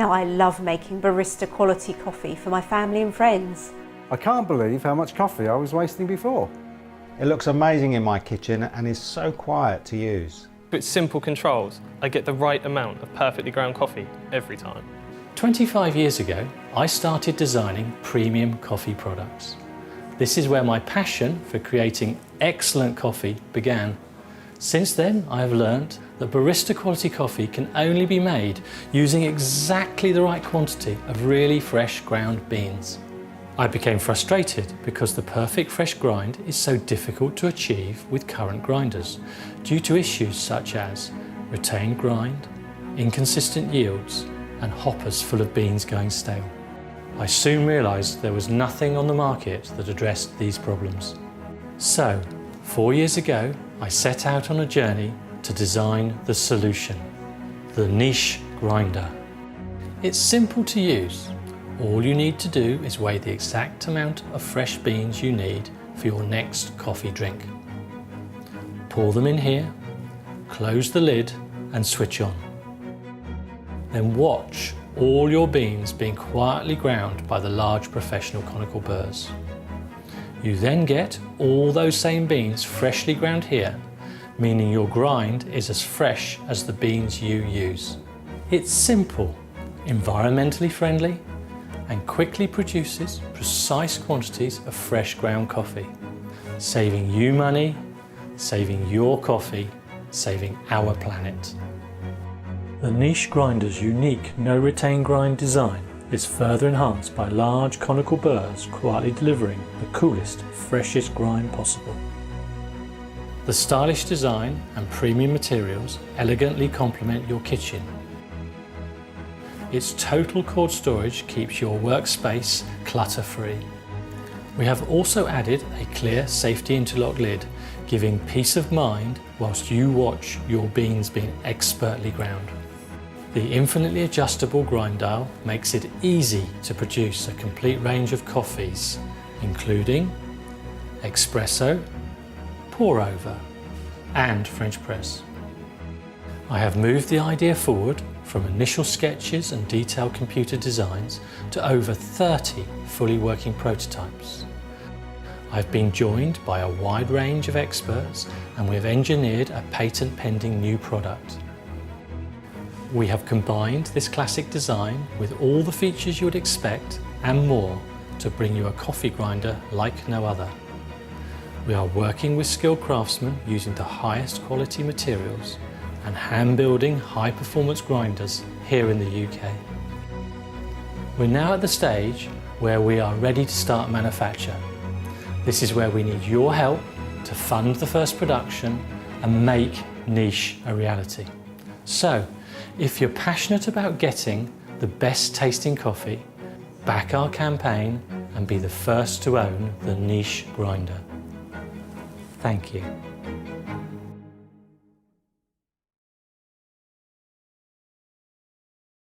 Now I love making barista quality coffee for my family and friends. I can't believe how much coffee I was wasting before. It looks amazing in my kitchen and is so quiet to use. With simple controls, I get the right amount of perfectly ground coffee every time. 25 years ago, I started designing premium coffee products. This is where my passion for creating excellent coffee began. Since then, I have learned that barista quality coffee can only be made using exactly the right quantity of really fresh ground beans. I became frustrated because the perfect fresh grind is so difficult to achieve with current grinders due to issues such as retained grind, inconsistent yields, and hoppers full of beans going stale. I soon realised there was nothing on the market that addressed these problems. So, 4 years ago, I set out on a journey to design the solution, the niche grinder. It's simple to use. All you need to do is weigh the exact amount of fresh beans you need for your next coffee drink. Pour them in here, close the lid and switch on. Then watch all your beans being quietly ground by the large professional conical burrs. You then get all those same beans freshly ground here, meaning your grind is as fresh as the beans you use. It's simple, environmentally friendly, and quickly produces precise quantities of fresh ground coffee, saving you money, saving your coffee, saving our planet. The niche grinder's unique no retain grind design is further enhanced by large conical burrs quietly delivering the coolest, freshest grind possible. The stylish design and premium materials elegantly complement your kitchen. Its total cord storage keeps your workspace clutter-free. We have also added a clear safety interlock lid, giving peace of mind whilst you watch your beans being expertly ground. The infinitely adjustable grind dial makes it easy to produce a complete range of coffees, including espresso, pour over, and French press. I have moved the idea forward from initial sketches and detailed computer designs to over 30 fully working prototypes. I've been joined by a wide range of experts and we have engineered a patent-pending new product. We have combined this classic design with all the features you would expect and more to bring you a coffee grinder like no other. We are working with skilled craftsmen using the highest quality materials and hand-building high-performance grinders here in the UK. We're now at the stage where we are ready to start manufacture. This is where we need your help to fund the first production and make niche a reality. So, if you're passionate about getting the best tasting coffee, back our campaign and be the first to own the niche grinder. Thank you.